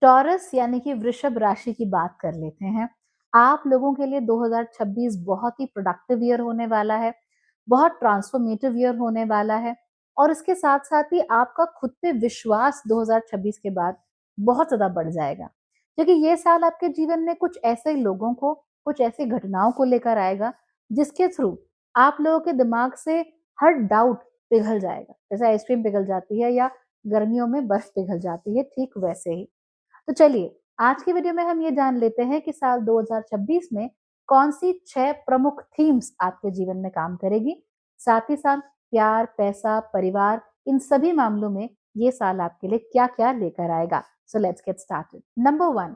Taurus यानी कि वृषभ राशि की बात कर लेते हैं। आप लोगों के लिए 2026 बहुत ही प्रोडक्टिव ईयर होने वाला है, बहुत ट्रांसफॉर्मेटिव ईयर होने वाला है और इसके साथ-साथ ही आपका खुद पे विश्वास 2026 के बाद बहुत ज़्यादा बढ़ जाएगा। क्योंकि ये साल आपके जीवन में कुछ ऐसे लोगों को, कुछ ऐसी घटनाओं को लेकर आएगा, जिसके थ्रू आप लोगों के दिमाग से हर डाउट पिघल जाएगा। जैसे आइसक्रीम पिघल जाती है या गर्मियों में बर्फ पिघल जाती है, ठीक वैसे ही। तो चलिए, आज की वीडियो में हम ये जान लेते हैं कि साल 2026 में कौन-सी 6 प्रमुख थीम्स आपके जीवन में काम करेगी। साथ ही साथ प्यार, पैसा, परिवार इन सभी मामलों में ये साल आपके लिए क्या-क्या लेकर आएगा। So let's get started. Number 1,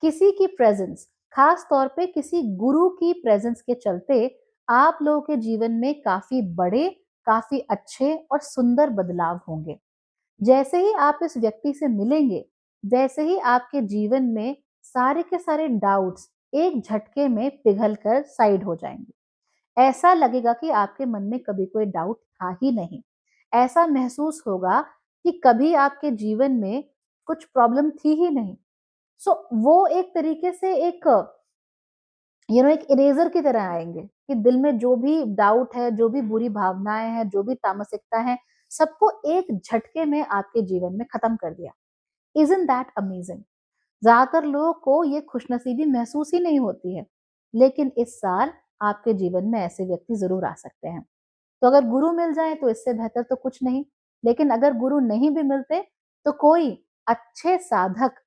किसी की प्रेजेंस, खास तौर पे किसी गुरु की प्रेजेंस के चलते आप लोगों के जीवन में काफ़ी बड़े, काफ़ी अच्छे और सुंदर बदलाव होंगे। जैसे ही आप इस व्यक्ति से मिलेंगे, वैसे ही आपके जीवन में सारे के सारे डाउट्स एक झटके में पिघल कर साइड हो जाएँगे। ऐसा लगेगा कि आपके मन में कभी कोई डाउट था ही नहीं। ऐसा महसूस होगा कि कभी आपके जीवन में कुछ प्रॉब्लम थी ही नहीं। वो एक तरीके से एक एक इरेज़र की तरह आएँगे कि दिल में जो भी डाउट है, जो भी बुरी भावनाएँ हैं, जो भी तामसिकता है, सबको एक झटके में आपके जीवन में खत्म कर दिया। Isn't that amazing? ज़्यादातर लोगों को ये खुशनसीबी महसूस ही नहीं होती है, लेकिन इस साल आपके जीवन में ऐसे व्यक्ति ज़रूर आ सकते हैं। तो अगर गुरु मिल जाएँ तो इससे बेहतर तो कुछ नहीं, लेकिन अगर गुरु नहीं भी मिलते, तो कोई अच्छे साधक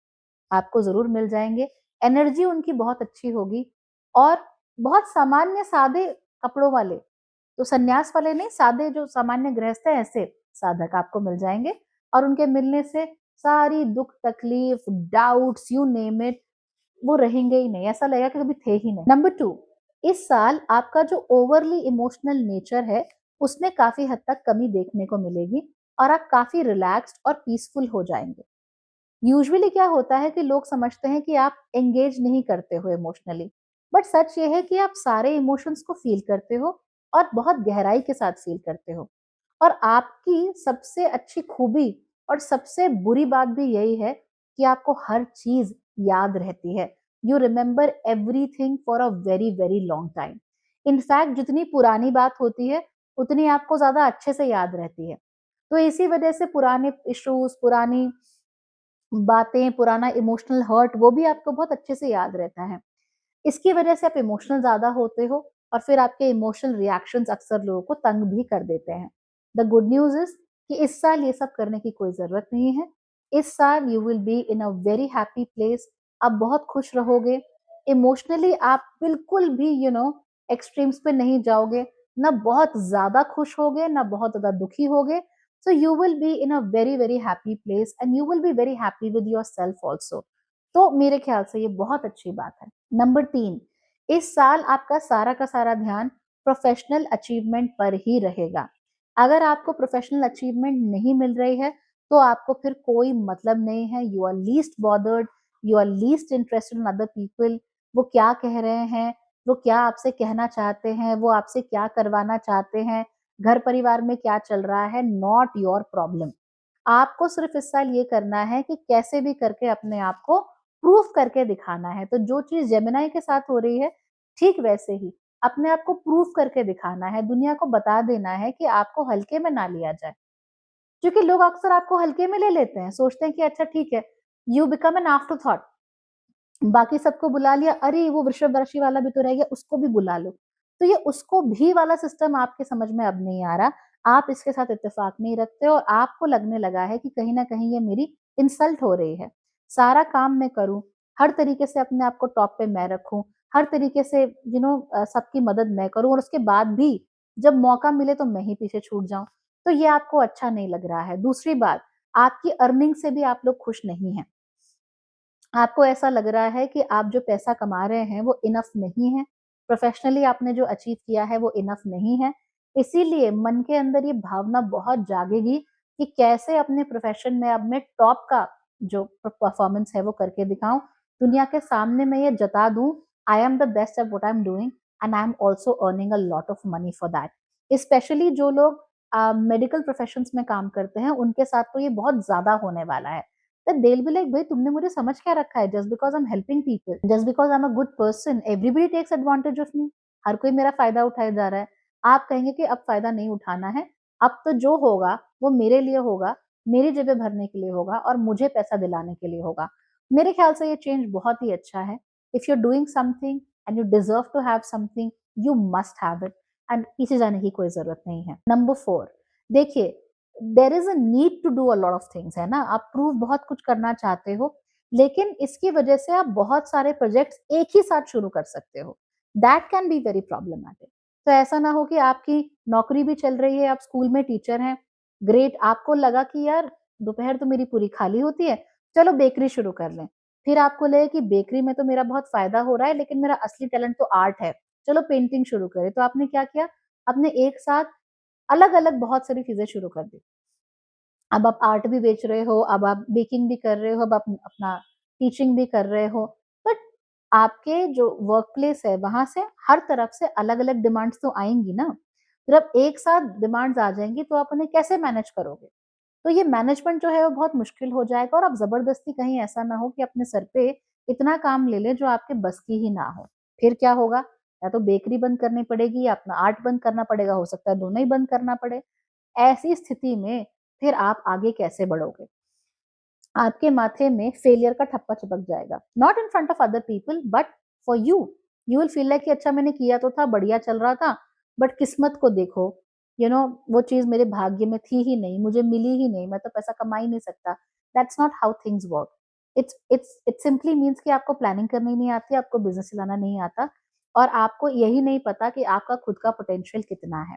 आपको ज़रूर मिल जाएँगे। एनर्जी उनकी बहुत अच्छी होगी और बहुत सामान्य सादे कपड़ों वाले, तो सन्यास वाले नहीं, सादे जो सामान्य गृहस्थ हैं, ऐसे साधक आपको मिल जाएँगे और उनके मिलने से सारी दुःख, तकलीफ, डाउट्स यू नेम इट वो रहेंगे ही नहीं, ऐसा लगेगा कि कभी थे ही नहीं। नंबर 2, इस साल आपका जो ओवरली इमोशनल नेचर है, उसमें काफ़ी हद तक कमी देखने को मिलेगी और आप काफ़ी रिलैक्स्ड और पीसफुल हो जाएँगे। यूजुअली क्या होता है कि लोग समझते हैं कि आप एंगेज नहीं करते हो इमोशनली, बट सच ये है कि आप सारे इमोशंस को फील करते हो और बहुत गहराई के साथ फील करते हो। और आपकी सबसे अच्छी खूबी और सबसे बुरी बात भी यही है कि आपको हर चीज याद रहती है। You remember everything for a very very long time. In fact जितनी पुरानी बात होती है, उतनी आपको ज्यादा अच्छे से याद रहती है। तो इसी वजह से पुराने इश्यूज, पुरानी बातें, पुराना इमोशनल हर्ट वो भी आपको बहुत अच्छे से याद रहता है। इसकी वजह से आप इमोशनल ज़्यादा होते हो और फिर आपके इमोशनल रिएक्शंस अक्सर लोगों को तंग भी कर देते हैं। द गुड न्यूज़ इज़ कि इस साल ये सब करने की कोई ज़रूरत नहीं है। इस साल you will be in a very happy place. आप बहुत खुश रहोगे। इमोशनली आप बिल्कुल भी एक्सट्रीम्स पे नहीं जाओगे। ना बहुत ज़्यादा खुश होगे, ना बहुत ज़्यादा दुखी होगे। So you will be in a very very happy place and you will be very happy with yourself also. तो मेरे ख्याल से ये बहुत अच्छी बात है। नंबर 3, इस साल आपका सारा का सारा ध्यान प्रोफेशनल अचीवमेंट पर ही रहेगा। अगर आपको प्रोफेशनल अचीवमेंट नहीं मिल रही है, तो आपको फिर कोई मतलब नहीं है। You are least bothered, you are least interested in other people. वो क्या कह रहे हैं, वो क्या आपसे कहना चाहते हैं, वो आपसे क्या करवाना चाहते हैं, घर परिवार में क्या चल रहा है, नॉट योर प्रॉब्लम। आपको सिर्फ इस साल ये करना है कि कैसे भी करके अपने आप को प्रूफ करके दिखाना है। तो जो चीज़ जेमिनी के साथ हो रही है, ठीक वैसे ही अपने आप को प्रूफ करके दिखाना है, दुनिया को बता देना है कि आपको हल्के में ना लिया जाए। क्योंकि लोग अक्सर आपको हल्के में ले लेते हैं, सोचते हैं कि अच्छा ठीक है, you become an after thought. बाकी सबको बुला लिया, अरे वो वृषभ राशि वाला भी तो रह गया, उसको भी बुला लो। तो ये उसको भी वाला सिस्टम आपके समझ में अब नहीं आ रहा। आप इसके साथ इत्तेफ़ाक नहीं रखते और आपको लगने लगा है कि कहीं न कहीं ये मेरी इंसल्ट हो रही है। सारा काम मैं करूँ, हर तरीके से अपने आप को टॉप पे मैं रखूँ, हर तरीके से सबकी मदद मैं करूँ और उसके बाद भी जब मौका मिले तो मैं ही पीछे छूट जाऊँ। तो ये आपको अच्छा नहीं लग रहा है। दूसरी बात, आपकी अर्निंग से भी आप लोग खुश नहीं हैं। आपको ऐसा लग रहा है कि आप जो पैसा कमा रहे हैं वो इनफ नहीं है, प्रोफ़ेशनली आपने जो अचीव किया है वो इनफ नहीं है। इसीलिए मन के अंदर ये भावना बहुत जागेगी कि कैसे अपने प्रोफ़ेशन में अब मैं टॉप का जो परफ़ॉर्मेंस है वो करके दिखाऊँ। दुनिया के सामने मैं ये जता दूँ, I am the best at what I am doing and I am also earning a lot of money for that. Specially जो लोग मेडिकल प्रोफ़ेशंस में काम करते हैं, उनके साथ तो ये बहुत ज़्यादा होने वाला है। then they'll be like, भाई तुमने मुझे समझ क्या रखा है? Just because I'm helping people, just because I'm a good person, everybody takes advantage of me. हर कोई मेरा फायदा उठाए जा रहा है। आप कहेंगे कि अब फायदा नहीं उठाना है, अब तो जो होगा वो मेरे लिए होगा, मेरी जेबें भरने के लिए होगा और मुझे पैसा दिलाने के लिए होगा। मेरे ख्याल से ये चेंज बहुत ही अच्छा है। If you are doing something and you deserve to have something, you must have it, and पीछे जाने की कोई जरूरत नहीं है। नंबर 4, देखिए, there is a need to do a lot of things, है ना? आप प्रूव बहुत कुछ करना चाहते हो, लेकिन इसकी वजह से आप बहुत सारे प्रोजेक्ट्स एक ही साथ शुरू कर सकते हो। That can be very problematic. तो ऐसा ना हो कि आपकी नौकरी भी चल रही है, आप स्कूल में टीचर हैं, ग्रेट, आपको लगा कि यार दोपहर तो मेरी पूरी खाली होती है, चलो बेकरी शुरू कर लें। फिर आपको लगे कि बेकरी में तो मेरा बहुत फ़ायदा हो रहा है, लेकिन मेरा असली टैलेंट तो आर्ट है, चलो पेंटिंग शुरू करें। तो आपने क्या किया? आपने एक साथ अलग-अलग बहुत सारी चीज़ें शुरू कर दी। अब आप आर्ट भी बेच रहे हो, अब आप बेकिंग भी कर रहे हो, अब आप अपना टीचिंग भी कर रहे हो। बट आपके जो वर्क प्लेस है, वहाँ से हर तरफ से अलग-अलग डिमांड्स तो आएँगी ना। जब एक साथ डिमांड्स आ जाएँगी, तो आप उन्हें कैसे मैनेज करोगे? तो ये मैनेजमेंट जो है वो बहुत मुश्किल हो जाएगा और आप ज़बरदस्ती कहीं ऐसा ना हो कि अपने सर पे इतना काम ले लें जो आपके बस की ही ना हो। फिर क्या होगा? या तो बेकरी बंद करनी पड़ेगी या अपना आर्ट बंद करना पड़ेगा, हो सकता है दोनों ही बंद करना पड़े। ऐसी स्थिति में फिर आप आगे कैसे बढ़ोगे? आपके माथे में फेलियर का ठप्पा चिपक जाएगा। Not in front of other people but for you. You will feel like कि अच्छा मैंने किया तो था, बढ़िया चल रहा था, बट किस्मत को देखो, वो चीज़ मेरे भाग्य में थी ही नहीं, मुझे मिली ही नहीं, मैं तो पैसा कमा ही नहीं सकता। That's not how things work. It simply means कि आपको प्लानिंग करनी नहीं आती, आपको बिज़नेस चलाना नहीं आता और आपको यही नहीं पता कि आपका खुद का पोटेंशियल कितना है।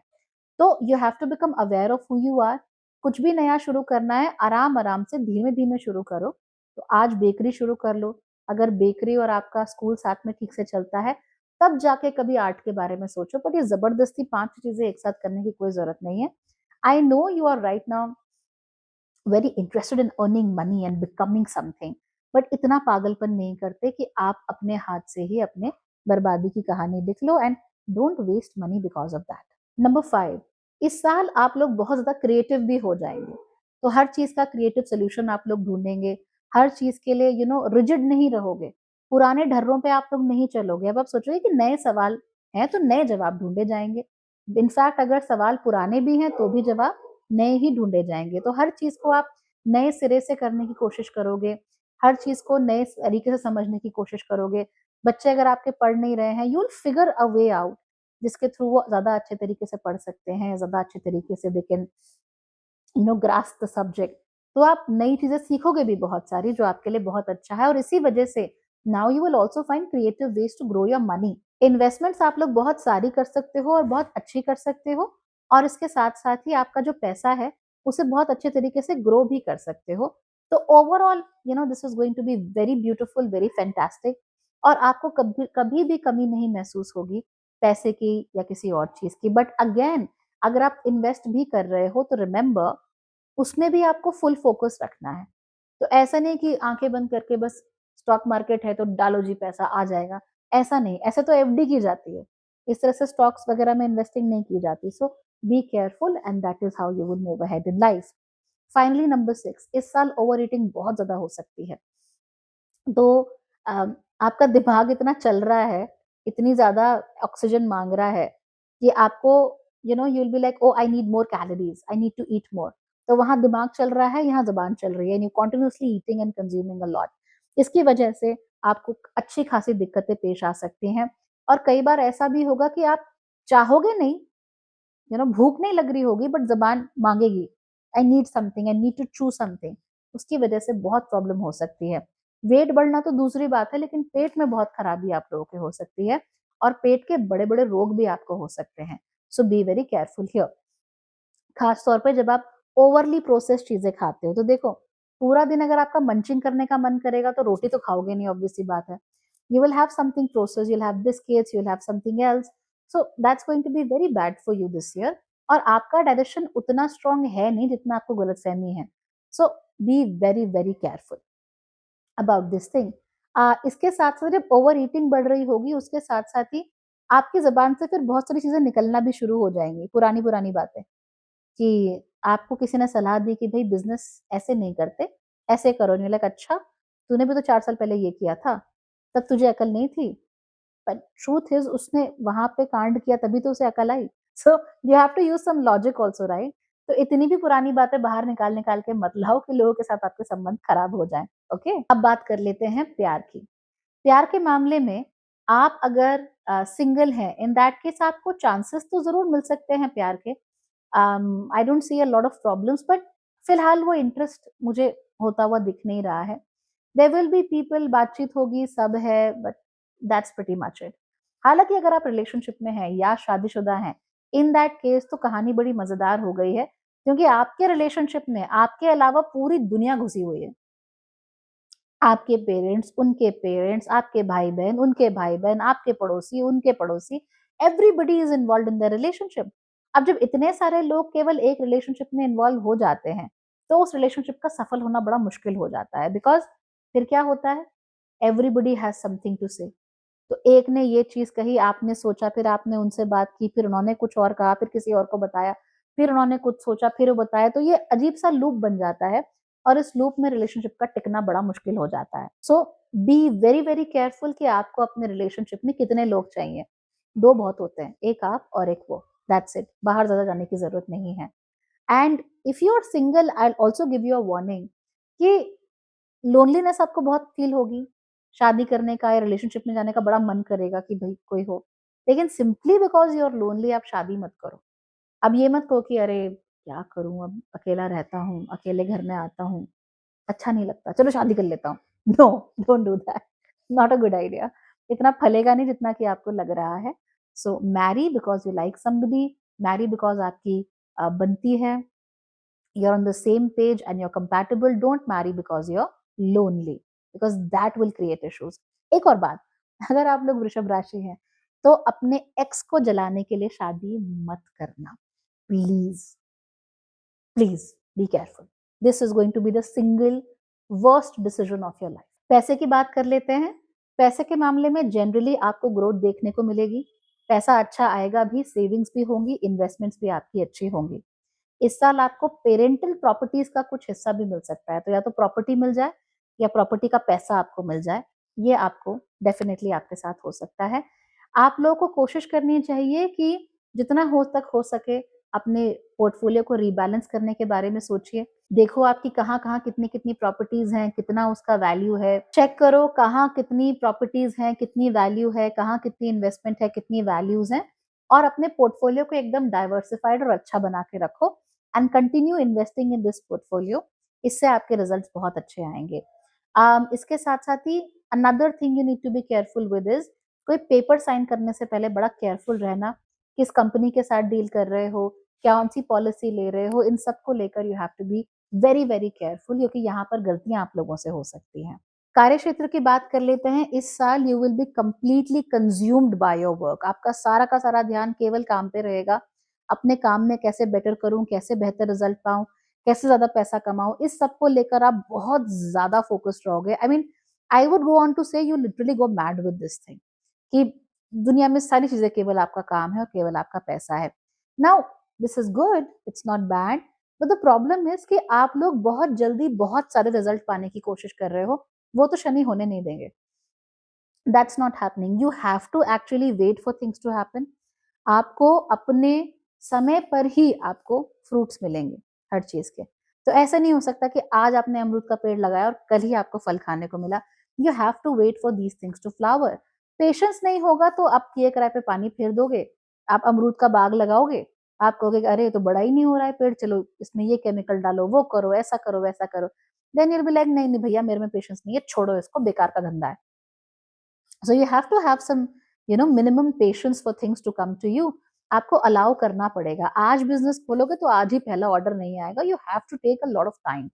तो you have to become aware of who you are. कुछ भी नया शुरू करना है, आराम-आराम से धीमे-धीमे शुरू करो। तो आज बेकरी शुरू कर लो। अगर बेकरी और आपका स्कूल साथ में ठीक से चलता है, तब जाके कभी आर्ट के बारे में सोचो। बट ये ज़बरदस्ती 5 चीज़ें एक साथ करने की कोई ज़रूरत नहीं है। I know you are right now very interested in earning money and becoming something, but इतना पागलपन नहीं करते कि आप अपने हाथ से ही अपने बर्बादी की कहानी लिख लो and don't waste money because of that. Number 5, इस साल आप लोग बहुत ज़्यादा क्रिएटिव भी हो जाएँगे। तो हर चीज़ का क्रिएटिव सॉल्यूशन आप लोग ढूँढेंगे। हर चीज़ के लिए रिजिड नहीं रहोगे। पुराने ढर्रों पे आप लोग नहीं चलोगे। अब आप सोचोगे कि नए सवाल हैं तो नए जवाब ढूँढे जाएँगे। इनफैक्ट अगर सवाल पुराने भी हैं तो भी जवाब नए ही ढूँढे जाएँगे। तो हर चीज़ को आप नए सिरे से करने की कोशिश करोगे। हर चीज़ को नए तरीके से समझने की कोशिश करोगे। बच्चे अगर आपके पढ़ नहीं रहे हैं, you will figure a way out जिसके थ्रू वो ज़्यादा अच्छे तरीके से पढ़ सकते हैं, ज़्यादा अच्छे तरीके से they can grasp the subject. तो आप नई चीज़ें सीखोगे भी बहुत सारी जो आपके लिए बहुत अच्छा है और इसी वजह से now you will also find creative ways to grow your money. Investments आप लोग बहुत सारी कर सकते हो और बहुत अच्छी कर सकते हो और इसके साथ-साथ ही आपका जो पैसा है, उसे बहुत अच्छे तरीके से ग्रो भी कर सकते हो। तो overall this is going to be very beautiful, very fantastic और आपको कभी कभी भी कमी नहीं महसूस होगी पैसे की या किसी और चीज़ की। बट अगेन अगर आप इन्वेस्ट भी कर रहे हो तो रिमेंबर उसमें भी आपको फुल फोकस रखना है। तो ऐसा नहीं कि आँखें बंद करके बस स्टॉक मार्केट है तो डालो जी पैसा आ जाएगा, ऐसा नहीं, ऐसे तो एफडी की जाती है। इस तरह से स्टॉक्स वगैरह में इन्वेस्टिंग नहीं की जाती। So be careful and that is how you will move ahead in life. Finally number 6, इस साल ओवर ईटिंग बहुत ज़्यादा हो सकती है। तो अ, आपका दिमाग इतना चल रहा है, इतनी ज़्यादा ऑक्सीजन माँग रहा है कि आपको you will be like oh I need more calories, I need to eat more. तो वहाँ दिमाग चल रहा है, यहाँ ज़ुबान चल रही है and you continuously eating and consuming a lot. इसकी वजह से आपको अच्छी खासी दिक्कतें पेश आ सकती हैं और कई बार ऐसा भी होगा कि आप चाहोगे नहीं, भूख नहीं लग रही होगी बट ज़ुबान माँगेगी, I need something, I need to chew something. उसकी वजह से बहुत प्रॉब्लम हो सकती है। वेट बढ़ना तो दूसरी बात है लेकिन पेट में बहुत खराबी आप लोगों के हो सकती है और पेट के बड़े-बड़े रोग भी आपको हो सकते हैं। सो बी वेरी केयरफुल हियर। खास तौर पे जब आप ओवरली प्रोसेस्ड चीज़ें खाते हो, तो देखो पूरा दिन अगर आपका मंचिंग करने का मन करेगा तो रोटी तो खाओगे नहीं, ऑब्वियस सी बात है। You will have something processed, you'll have biscuits, you'll have something else. So that's going to be very bad for you this year. और आपका डाइजेशन उतना स्ट्रांग है नहीं जितना आपको गलतफहमी है। So be very very careful about this thing. इसके साथ साथ जब ओवर ईटिंग बढ़ रही होगी उसके साथ साथ ही आपकी जबान से फिर बहुत सारी चीजें निकलना भी शुरू हो जाएंगी, पुरानी पुरानी बातें कि आपको किसी ने सलाह दी कि भाई बिजनेस ऐसे नहीं करते, ऐसे करो, नहीं लाइक अच्छा तूने भी तो 4 साल पहले ये किया था, तब तुझे अकल नहीं थी। बट ट्रूथ इज़ उसने वहाँ पे कांड किया तभी तो उसे अकल आई। So you have to use some logic also right? तो इतनी भी पुरानी बातें बाहर निकाल-निकाल के मत लाओ कि लोगों के साथ आपके संबंध खराब हो जाएँ, ओके? अब बात कर लेते हैं प्यार की। प्यार के मामले में आप अगर सिंगल हैं, इन दैट केस आपको चांसेस तो ज़रूर मिल सकते हैं प्यार के। I don't see a lot of problems but फिलहाल वो इंटरेस्ट मुझे होता हुआ दिख नहीं रहा है। देयर विल बी पीपल, बातचीत होगी, सब है, but that's pretty much it. हालाँकि अगर आप रिलेशनशिप में हैं या शादीशुदा हैं, इन दैट केस तो कहानी बड़ी मज़ेदार हो गई है, क्योंकि आपके रिलेशनशिप में आपके अलावा पूरी दुनिया घुसी हुई है। आपके पेरेंट्स, आपके भाई-बहन, उनके भाई-बहन, आपके पड़ोसी, उनके पड़ोसी, everybody is involved in the relationship. अब जब इतने सारे लोग केवल एक रिलेशनशिप में इन्वॉल्व हो जाते हैं, तो उस रिलेशनशिप का सफल होना बड़ा मुश्किल हो जाता है बिकॉज़ फिर क्या होता है? एवरीबॉडी हैज़ समथिंग टू से। तो एक ने ये चीज़ कही, आपने सोचा, फिर आपने उनसे बात की, फिर उन्होंने कुछ और कहा, फिर किसी और को बताया, फिर उन्होंने कुछ सोचा, फिर वो बताया, तो ये अजीब-सा लूप बन जाता है और इस लूप में रिलेशनशिप का टिकना बड़ा मुश्किल हो जाता है। So be very, very careful कि आपको अपने रिलेशनशिप में कितने लोग चाहिए। 2 बहुत होते हैं, एक आप और एक वो, दैट्स इट। बाहर ज़्यादा जाने की ज़रूरत नहीं है। And if you are single, I will also give you a warning कि लोनलीनेस आपको बहुत फ़ील होगी, शादी करने का या रिलेशनशिप में जाने का बड़ा मन करेगा कि भई कोई हो। लेकिन simply because you are lonely आप शादी मत करो। अब ये मत कहो कि अरे! क्या करूँ अब अकेला रहता हूँ, अकेले घर में आता हूँ, अच्छा नहीं लगता, चलो शादी कर लेता हूँ। No, don't do that, not a good idea. इतना फलेगा नहीं जितना कि आपको लग रहा है। So marry because you like somebody, marry because आपकी बनती है, you're on the same page and you're compatible. Don't marry because you're lonely, because that will create issues. एक और बात, अगर आप लोग वृषभ राशि हैं तो अपने एक्स को जलाने के लिए शादी मत करना, please. Please be careful. This is going to be the single worst decision of your life. पैसे की बात कर लेते हैं। पैसे के मामले में जनरली आपको ग्रोथ देखने को मिलेगी। पैसा अच्छा आएगा भी, सेविंग्स भी होंगी, इन्वेस्टमेंट्स भी आपकी अच्छी होंगी। इस साल आपको पेरेंटल प्रॉपर्टीज का कुछ हिस्सा भी मिल सकता है, तो या तो प्रॉपर्टी मिल जाए या प्रॉपर्टी का पैसा आपको मिल जाए। ये आपको डेफिनेटली आपके साथ हो सकता है। आप लोगों को कोशिश करनी चाहिए कि जितना हो सके अपने पोर्टफोलियो को रीबैलेंस करने के बारे में सोचिए। देखो आपकी कहाँ-कहाँ कितनी-कितनी प्रॉपर्टीज हैं, कितना उसका वैल्यू है। चेक करो कहाँ कितनी प्रॉपर्टीज हैं, कितनी वैल्यू है, कहाँ कितनी इन्वेस्टमेंट है, कितनी वैल्यूज हैं, और अपने पोर्टफोलियो को एकदम डाइवर्सिफाइड और अच्छा बना के रखो and continue investing in this portfolio. इससे आपके रिजल्ट्स बहुत अच्छे आएंगे। इसके साथ साथ ही another thing you need to be careful with is, कोई पेपर साइन करने से पहले बड़ा केयरफुल रहना। किस कंपनी के साथ डील कर रहे हो, कौन सी पॉलिसी ले रहे हो, इन सब को लेकर you have to be very very careful, क्योंकि यहाँ पर गलतियां आप लोगों से हो सकती हैं। कार्य क्षेत्र की बात कर लेते हैं। इस साल you will be completely consumed by your work. आपका सारा का सारा ध्यान केवल काम पे रहेगा। अपने काम में कैसे बेटर करूं, कैसे बेहतर रिजल्ट पाऊं, कैसे ज्यादा पैसा कमाऊं, इस सब को लेकर आप बहुत ज्यादा फोकस्ड रहोगे। I mean I would go on to say you literally go mad with this thing कि दुनिया में सारी चीजें केवल आपका काम है और केवल आपका पैसा है। Now this is good, it's not bad, but the problem is कि आप लोग बहुत जल्दी बहुत सारे रिजल्ट पाने की कोशिश कर रहे हो। वो तो शनि होने नहीं देंगे। That's not happening. You have to actually wait for things to happen. आपको अपने समय पर ही आपको फ्रूट्स मिलेंगे हर चीज के। तो ऐसा नहीं हो सकता कि आज आपने अमरूद का पेड़ लगाया और कल ही आपको फल खाने को मिला। You have to wait for these things to flower. Patience नहीं होगा तो आप किए कराए पे पानी फेर दोगे। आप अमरूद का बाग लगाओगे, आप कहोगे अरे ये तो बड़ा ही नहीं हो रहा है पेड़, चलो इसमें ये केमिकल डालो, वो करो, ऐसा करो, वैसा करो। देन यूल बी लाइक नहीं नहीं भैया, मेरे में पेशेंस नहीं है, छोड़ो इसको, बेकार का धंधा है। So you have to have some minimum patience for things to come to you. आपको अलाउ करना पड़ेगा। आज बिजनेस खोलोगे तो आज ही पहला ऑर्डर नहीं आएगा। You have to take a lot of time.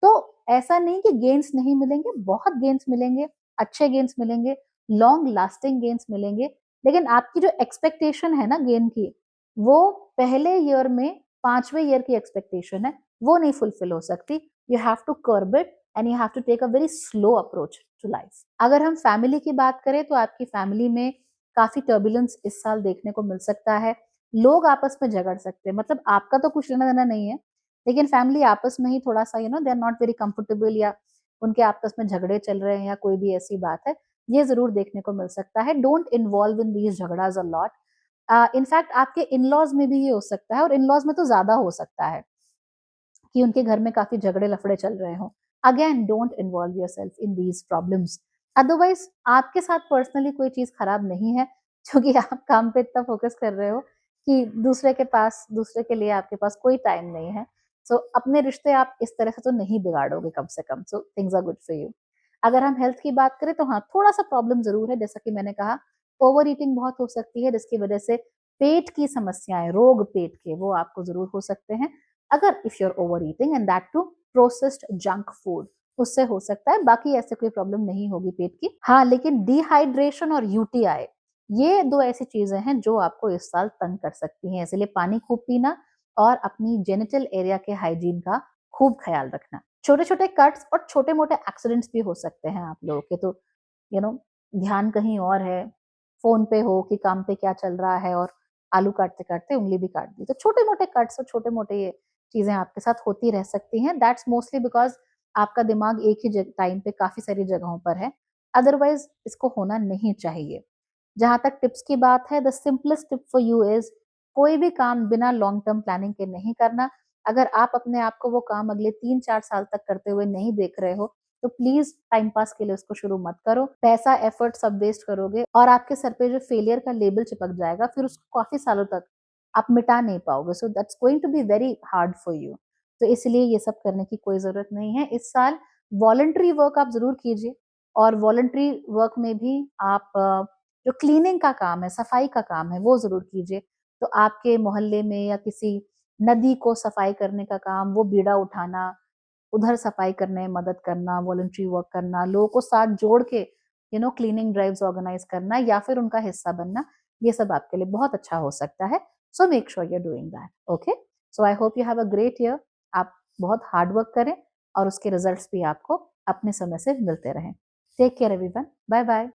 तो ऐसा नहीं कि गेन्स नहीं मिलेंगे, बहुत गेन्स मिलेंगे, अच्छे गेन्स मिलेंगे, लॉन्ग लास्टिंग गेन्स मिलेंगे। लेकिन आपकी जो एक्सपेक्टेशन है ना गेन की, वो पहले ईयर में 5वें ईयर की एक्सपेक्टेशन है, वो नहीं फुलफिल हो सकती। You have to curb it and you have to take a very slow approach to life. अगर हम फैमिली की बात करें तो आपकी फैमिली में काफी टर्बुलेंस इस साल देखने को मिल सकता है। लोग आपस में झगड़ सकते हैं, मतलब आपका तो कुछ लेना देना नहीं है, लेकिन फैमिली आपस में ही थोड़ा-सा they are not very comfortable, या उनके आपस में झगड़े चल रहे हैं या कोई भी ऐसी बात है, ये ज़रूर देखने को मिल सकता है। डोंट इन्वॉल्व इन दीज़ झगड़ास अ लॉट। इनफैक्ट आपके इन-लॉज़ में भी ये हो सकता है, और इन-लॉज़ में तो ज़्यादा हो सकता है कि उनके घर में काफ़ी झगड़े-लफड़े चल रहे हों। Again don't involve yourself in these problems. Otherwise आपके साथ पर्सनली कोई चीज़ खराब नहीं है, क्योंकि आप काम पे इतना फ़ोकस कर रहे हो कि दूसरे के लिए आपके पास कोई टाइम नहीं है। सो अपने रिश्ते आप इस तरह से तो नहीं बिगाड़ोगे कम से कम, so things are good for you. अगर हम हेल्थ की बात करें तो हाँ, थोड़ा-सा प्रॉब्लम ज़रूर है, जैसा कि मैंने कहा, ओवर ईटिंग बहुत हो सकती है, जिसकी वजह से पेट की समस्याएँ, रोग पेट के, वो आपको ज़रूर हो सकते हैं। अगर if you are over eating and that too processed junk food, उससे हो सकता है, बाकी ऐसे कोई प्रॉब्लम नहीं होगी पेट की। हाँ, लेकिन डिहाइड्रेशन और यूटीआई, ये 2 ऐसी चीज़ें हैं जो आपको इस साल तंग कर सकती हैं, इसलिए पानी खूब पीना और अपनी जेनिटल एरिया के हाइजीन का खूब ख़्याल रखना। छोटे-छोटे कट्स और छोटे-मोटे एक्सीडेंट्स भी हो सकते हैं आप लोगों के, तो यू नो ध्यान कहीं और है, फ़ोन पे हो कि काम पे क्या चल रहा है, और आलू काटते-काटते उँगली भी काट दी। तो छोटे-मोटे कट्स और छोटे-मोटे ये चीज़ें आपके साथ होती रह सकती हैं। दैट्स मोस्टली बिकॉज़ आपका दिमाग एक ही टाइम पे काफ़ी सारी जगहों पर है। अदरवाइज़ इसको होना नहीं चाहिए। जहाँ तक टिप्स की बात है, the simplest tip for you is, कोई भी काम बिना लॉन्ग टर्म प्लानिंग के नहीं करना। अगर आप अपने आप को वो काम अगले 3-4 साल तक करते हुए नहीं देख रहे हो, तो प्लीज़ टाइम पास के लिए उसको शुरू मत करो। पैसा, एफर्ट सब वेस्ट करोगे, और आपके सर पे जो फेलियर का लेबल चिपक जाएगा, फिर उसको काफ़ी सालों तक आप मिटा नहीं पाओगे। So that's going to be very hard for you. तो इसलिए ये सब करने की कोई ज़रूरत नहीं है। इस साल वॉलंटरी वर्क आप ज़रूर कीजिए, और वॉलंटरी वर्क में भी आप जो क्लीनिंग का काम है, सफाई का काम है, वो ज़रूर कीजिए। तो आपके मोहल्ले में या किसी नदी को सफाई करने का काम, वो बीड़ा उठाना, उधर सफाई करने में मदद करना, वॉलंटरी वर्क करना, लोगों को साथ जोड़ के क्लीनिंग ड्राइव्स ऑर्गेनाइज़ करना, या फिर उनका हिस्सा बनना, ये सब आपके लिए बहुत अच्छा हो सकता है। So make sure you are doing that, okay? So I hope you have a great year. आप बहुत हार्ड वर्क करें, और उसके रिजल्ट्स भी आपको अपने समय से मिलते रहें। Take care everyone. बाय-बाय।